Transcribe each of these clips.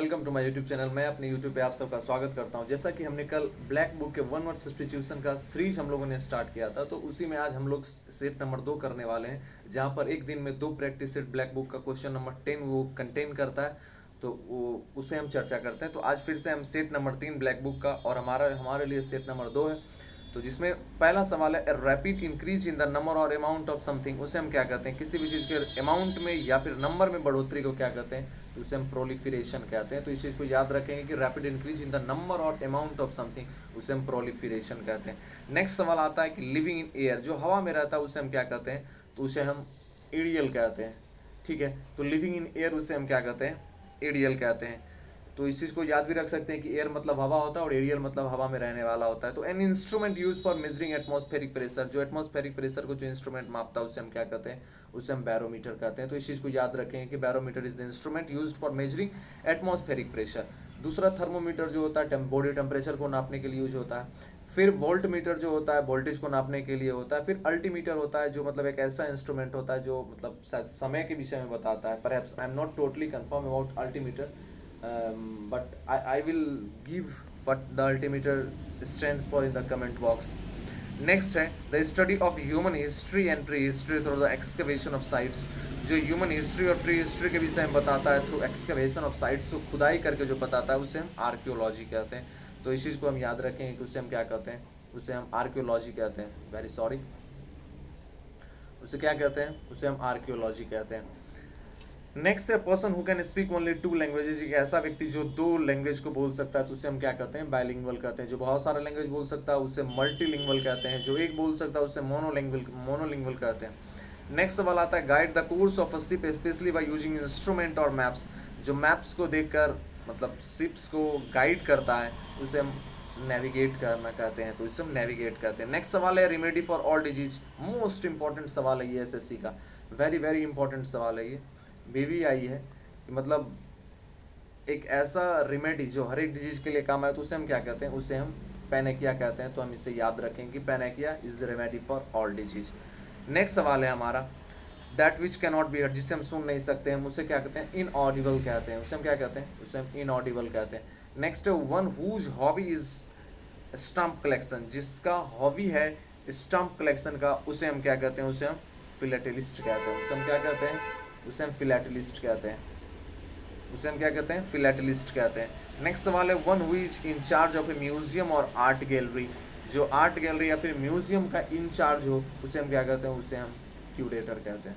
Welcome to my YouTube channel. मैं अपने YouTube पे आप सबका स्वागत करता हूं। जैसा कि हमने कल ब्लैक बुक के वन वर्ड सब्स्टिट्यूशन का सीरीज हम लोगों ने स्टार्ट किया था, तो उसी में आज हम लोग सेट नंबर 2 करने वाले हैं, जहां पर एक दिन में 2 प्रैक्टिस सेट ब्लैक बुक का क्वेश्चन नंबर 10 वो कंटेन करता है। तो वो उसे हम चर्चा करते हैं। तो आज फिर से हम सेट नंबर 3 ब्लैक बुक का और हमारे लिए सेट नंबर 2 है। तो जिसमें पहला सवाल है, rapid increase in the number और अमाउंट ऑफ समथिंग, उसे हम क्या कहते हैं? किसी भी चीज़ के अमाउंट में या फिर नंबर में बढ़ोतरी को क्या कहते हैं? तो उसे हम प्रोलिफरेशन कहते हैं। तो इस चीज़ को याद रखेंगे कि rapid increase in the number और अमाउंट ऑफ समथिंग, उसे हम प्रोलिफरेशन कहते हैं। नेक्स्ट सवाल आता है कि लिविंग इन एयर, जो हवा में रहता है उसे हम क्या कहते हैं? तो उसे हम एरियल कहते हैं। ठीक है, तो लिविंग इन एयर उसे हम क्या कहते हैं? एरियल कहते हैं। तो इस चीज़ को याद भी रख सकते हैं कि एयर मतलब हवा होता है और एरियल मतलब हवा में रहने वाला होता है। तो an instrument use for measuring atmospheric pressure, जो एटमॉस्फेरिक प्रेशर को जो इंस्ट्रूमेंट मापता है उसे हम क्या कहते हैं? उसे हम बैरोमीटर कहते हैं। तो इस चीज़ को याद रखें कि barometer is the instrument use for measuring atmospheric pressure. दूसरा थर्मोमीटर जो होता है बॉडी टेम्परेचर को नापने के लिए यूज होता है। फिर वोल्ट मीटर जो होता है वोल्टेज को नापने के लिए होता है। फिर अल्टीमीटर होता है जो मतलब एक ऐसा इंस्ट्रूमेंट होता है जो मतलब शायद समय के विषय में बताता है। Perhaps I am not totally confirm about altimeter, but I will give what the altimeter stands for in the comment box. Next है the study of human history and prehistory through the excavation of sites, जो human history और pre history के विषय में बताता है through excavation of sites, तो खुदाई करके जो बताता है उसे हम आर्कियोलॉजी कहते हैं। तो इस चीज़ को हम याद रखेंगे कि उसे हम क्या कहते हैं? उसे हम आर्कियोलॉजी कहते हैं। वेरी सॉरी, उसे क्या कहते हैं? उसे हम आर्कियोलॉजी कहते हैं। नेक्स्ट है person who can speak only 2 languages, एक ऐसा व्यक्ति जो 2 लैंग्वेज को बोल सकता है तो उसे हम क्या कहते हैं? बायलिंगुअल कहते हैं। जो बहुत सारा लैंग्वेज बोल सकता है उसे मल्टीलिंगुअल कहते हैं। जो एक बोल सकता है उसे मोनोलिंगुअल कहते हैं। नेक्स्ट सवाल आता है, guide the course of a ship specially by using instrument और मैप्स, जो मैप्स को देखकर मतलब शिप्स को गाइड करता है उसे हम नेविगेट करना कहते हैं। तो इसे हम नेविगेट कहते हैं। नेक्स्ट सवाल है, remedy for all disease, most important सवाल है ये एसएससी का, वेरी वेरी इंपॉर्टेंट सवाल है ये। बीवी आई है कि मतलब एक ऐसा रेमेडी जो हर एक डिजीज के लिए काम आए तो उसे हम क्या कहते हैं? उसे हम पैनेकिया कहते हैं। तो हम इसे याद रखेंगे कि panacea is the remedy for all disease. Next सवाल है हमारा, that which can not be heard, जिसे हम सुन नहीं सकते हम उसे क्या कहते हैं? इनऑडिबल कहते हैं। उसे हम क्या कहते हैं? उसे हम इनऑडिबल कहते हैं। नेक्स्ट है one whose hobby is stamp collection, जिसका हॉबी है स्टम्प कलेक्शन का, उसे हम क्या कहते हैं? उसे हम फिलेटेलिस्ट कहते हैं। उसे हम क्या कहते हैं? उसे हम फिलेटेलिस्ट कहते हैं। उसे हम क्या कहते हैं? फिलेटेलिस्ट कहते हैं। नेक्स्ट सवाल है, one who is in charge of A museum और आर्ट गैलरी, जो आर्ट गैलरी या फिर म्यूजियम का इंचार्ज हो उसे हम क्या कहते हैं? उसे हम क्यूरेटर कहते हैं।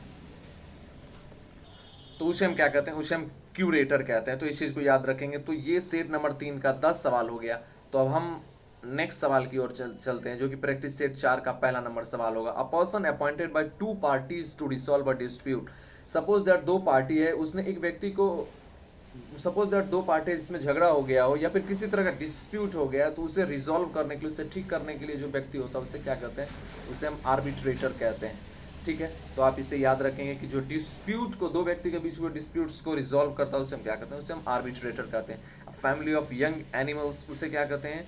तो उसे हम क्या कहते हैं? उसे हम क्यूरेटर कहते हैं। तो इस चीज़ को याद रखेंगे। तो ये सेट नंबर 3 का 10 सवाल हो गया। तो अब हम नेक्स्ट सवाल की ओर चलते हैं, जो कि प्रैक्टिस सेट 4 का पहला नंबर सवाल होगा। A person appointed by 2 parties to resolve a dispute, suppose that 2 party है, उसने एक व्यक्ति को, सपोज दैट 2 पार्टी जिसमें झगड़ा हो गया हो या फिर किसी तरह का डिस्प्यूट हो गया है, तो उसे रिजॉल्व करने के लिए, उसे ठीक करने के लिए जो व्यक्ति होता है उसे क्या कहते हैं? उसे हम आर्बिट्रेटर कहते हैं। ठीक है, तो आप इसे याद रखेंगे कि जो डिस्प्यूट को, 2 व्यक्ति के बीच को डिस्प्यूट्स को रिजॉल्व करता है उसे हम क्या कहते हैं? उसे हम आर्बिट्रेटर कहते हैं। फैमिली ऑफ यंग एनिमल्स, उसे क्या कहते हैं?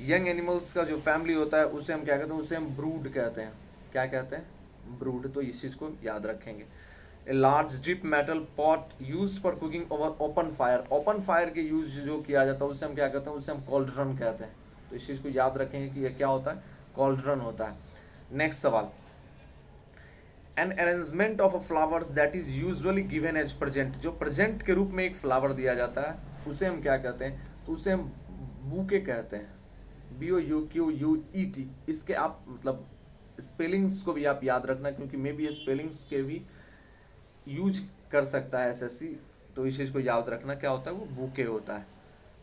यंग एनिमल्स का जो फैमिली होता है उसे हम क्या कहते हैं? उसे हम ब्रूड कहते हैं। क्या कहते हैं? ब्रूड। तो इस चीज़ को याद रखेंगे। A large deep metal pot used for cooking over open fire, open fire के यूज जो किया जाता है उसे हम क्या कहते हैं? उसे हम कॉल्ड्रन कहते हैं। तो इस चीज़ को याद रखेंगे कि यह क्या होता है? कॉल्ड्रन होता है। नेक्स्ट सवाल, an arrangement of a flowers that is usually given as present, जो प्रेजेंट के रूप में एक फ्लावर दिया जाता है उसे हम क्या कहते हैं? तो उसे हम बूके कहते हैं। BOUQUET। इसके आप मतलब स्पेलिंग्स को भी आप याद रखना, क्योंकि मे बी स्पेलिंग्स के भी यूज कर सकता है एसएससी। तो इस चीज़ को याद रखना, क्या होता है? वो बूके होता है।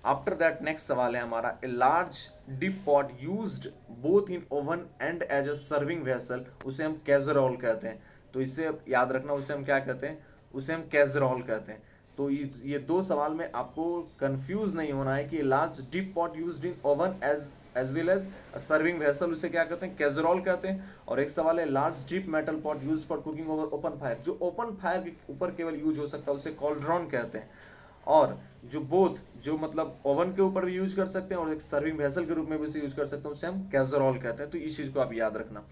आफ्टर दैट नेक्स्ट सवाल है हमारा, a large deep pot used both in oven and as a serving vessel, उसे हम कैजरोल कहते हैं। तो इसे याद रखना, उसे हम क्या कहते हैं? उसे हम कैजरोल कहते हैं। तो ये 2 सवाल में आपको कंफ्यूज नहीं होना है कि large deep pot used in oven as well as serving vessel, उसे क्या कहते हैं? कैजरोल कहते हैं। और एक सवाल है, large deep metal pot used for cooking over open fire, जो ओपन फायर के ऊपर केवल यूज हो सकता है उसे कॉल्ड्रॉन कहते हैं। और जो बोथ, जो मतलब ओवन के ऊपर भी यूज कर सकते हैं और एक सर्विंग वेसल के रूप में भी उसे यूज कर सकते हैं, उसे हम कैजरोल कहते हैं। तो इस चीज को आप याद रखना।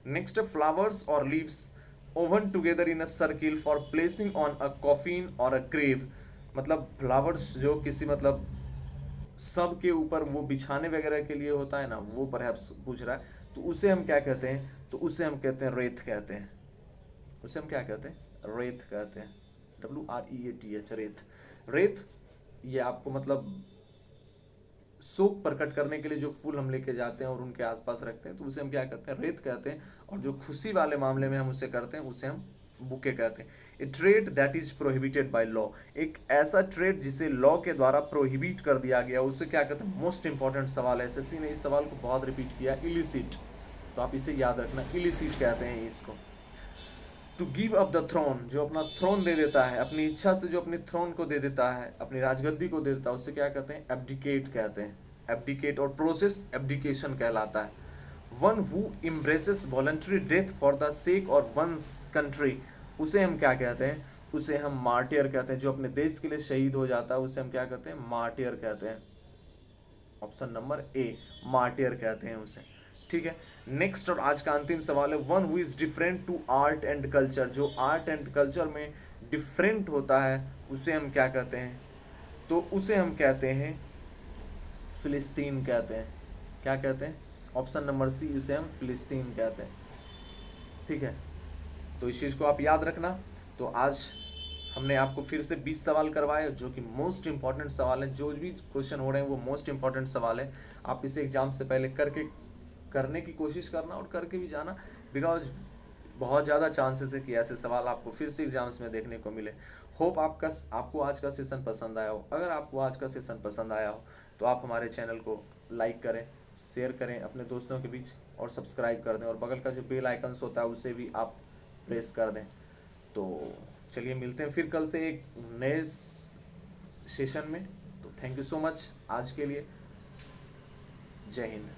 नेक्स्ट, फ्लावर्स और leaves oven together in a circle for placing on a coffin और अ ग्रेव, मतलब फ्लावर्स जो किसी मतलब सब के ऊपर वो बिछाने वगैरह के लिए होता है ना, वो परहैप्स पूछ रहा है, तो उसे हम क्या कहते हैं, तो उसे हम कहते हैं रेत कहते हैं। उसे हम क्या कहते हैं, रेत कहते हैं। WREATH, रेत। रेत, ये आपको मतलब शोक प्रकट करने के लिए जो फूल हम लेके जाते हैं और उनके आसपास रखते हैं, तो उसे हम क्या कहते हैं, रेत कहते हैं। और जो खुशी वाले मामले में हम उसे करते हैं, उसे हम बुके कहते हैं। ए trade that is prohibited by law, एक ऐसा ट्रेड जिसे लॉ के द्वारा प्रोहिबिट कर दिया गया, उसे क्या कहते हैं। मोस्ट इंपॉर्टेंट सवाल है, एसएससी ने इस सवाल को बहुत रिपीट किया, इलिसिट। तो आप इसे याद रखना, इलिसिट कहते हैं इसको। To give up the throne, जो अपना थ्रोन दे देता है, अपनी इच्छा से जो अपनी थ्रोन को दे देता है, अपनी राजगद्दी को दे देता है, उसे क्या कहते हैं, एब्डिकेट कहते हैं। एब्डिकेट, और प्रोसेस एब्डिकेशन कहलाता है। One who embraces voluntary death for the sake or one's country, उसे हम क्या कहते हैं, उसे हम मार्टियर कहते हैं। जो अपने देश के लिए शहीद हो जाता है, उसे हम क्या कहते हैं, मार्टियर कहते हैं। ऑप्शन नंबर ए, मार्टियर कहते हैं उसे। ठीक है। नेक्स्ट और आज का अंतिम सवाल है, one who is different to art and culture, जो आर्ट एंड कल्चर में डिफरेंट होता है, उसे हम क्या कहते हैं, तो उसे हम कहते हैं फिलिस्तीन कहते हैं। क्या कहते हैं, ऑप्शन नंबर सी, उसे हम फिलिस्तीन कहते हैं। ठीक है, तो इस चीज़ को आप याद रखना। तो आज हमने आपको फिर से 20 सवाल करवाए, जो कि मोस्ट इंपॉर्टेंट सवाल हैं। जो भी क्वेश्चन हो रहे हैं वो मोस्ट इंपॉर्टेंट सवाल है। आप इसे एग्जाम से पहले करने की कोशिश करना और करके भी जाना, बिकॉज बहुत ज़्यादा चांसेस है कि ऐसे सवाल आपको फिर से एग्जाम्स में देखने को मिले। होप आपको आज का सेशन पसंद आया हो। अगर आपको आज का सेशन पसंद आया हो तो आप हमारे चैनल को लाइक करें, शेयर करें अपने दोस्तों के बीच, और सब्सक्राइब कर दें, और बगल का जो बेल आइकन्स होता है उसे भी आप प्रेस कर दें। तो चलिए मिलते हैं फिर कल से एक नए सेशन में। तो थैंक यू सो मच आज के लिए। जय हिंद।